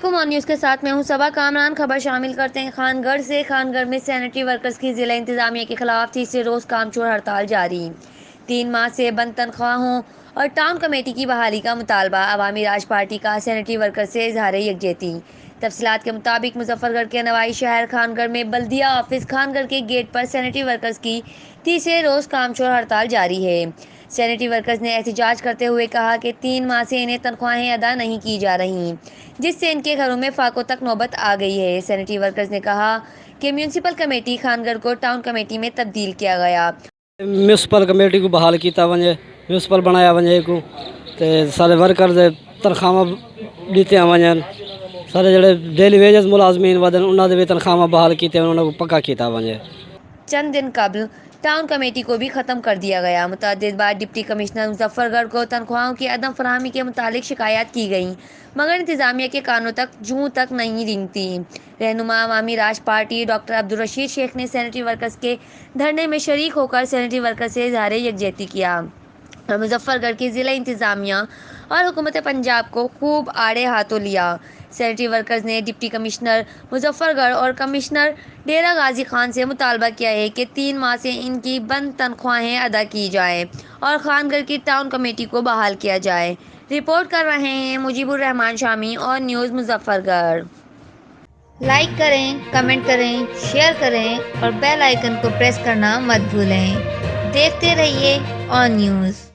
علیکم اور نیوز کے ساتھ میں ہوں صبا کامران۔ خبر شامل کرتے ہیں خان گڑھ سے۔ خان گڑھ میں سینیٹری ورکرز کی ضلع انتظامیہ کے خلاف تیسرے روز کام چور ہڑتال جاری۔ 3 ماہ سے بند تنخواہوں اور ٹاؤن کمیٹی کی بحالی کا مطالبہ۔ عوامی راج پارٹی کا سینیٹری ورکرز سے اظہار یکجہتی۔ تفصیلات کے مطابق مظفر گڑھ کے نوائی شہر خان گڑھ میں بلدیہ آفس خان گڑھ کے گیٹ پر سینیٹری ورکرز کی تیسرے روز کام چور ہڑتال جاری ہے۔ سینیٹری ورکرز نے احتجاج کرتے ہوئے کہا کہ 3 ماہ سے انہیں تنخواہیں ادا نہیں کی جا رہی، جس سے ان کے گھروں میں فاقوں تک نوبت آ گئی ہے۔ سینیٹری ورکرز نے کہا کہ میونسپل کمیٹی خان گڑھ کو ٹاؤن کمیٹی میں تبدیل کیا گیا۔ میونسپل کمیٹی کو بحال کیتا ونجے، میونسپل بنایا ونجے کو تے سارے ورکر تنخواہ دیتے ونجن، سارے جڑے ڈیلی ویجز ملازمین ودن انہاں دے بھی تنخواہ بحال کیتے، انہاں کو پکا کیتا ونجے۔ چند دن قبل ٹاؤن کمیٹی کو بھی ختم کر دیا گیا۔ متعدد بار ڈپٹی کمشنر مظفر گڑھ کو تنخواہوں کی عدم فراہمی کے متعلق شکایات کی گئیں، مگر انتظامیہ کے کانوں تک جوں تک نہیں رینگتی۔ رہنما عوامی راج پارٹی ڈاکٹر عبدالرشید شیخ نے سینیٹری ورکرز کے دھرنے میں شریک ہو کر سینیٹری ورکرز سے اظہار یکجہتی کیا اور مظفر گڑھ کی ضلع انتظامیہ اور حکومت پنجاب کو خوب آڑے ہاتھوں لیا۔ سینیٹری ورکرز نے ڈپٹی کمشنر مظفر گڑھ اور کمشنر ڈیرہ غازی خان سے مطالبہ کیا ہے کہ 3 ماہ سے ان کی بند تنخواہیں ادا کی جائیں اور خان گڑھ کی ٹاؤن کمیٹی کو بحال کیا جائے۔ رپورٹ کر رہے ہیں مجیب الرحمان شامی اور نیوز مظفر گڑھ۔ لائک کریں، کمنٹ کریں، شیئر کریں اور بیل آئیکن کو پریس کرنا مت بھولیں۔ دیکھتے رہیے آن نیوز۔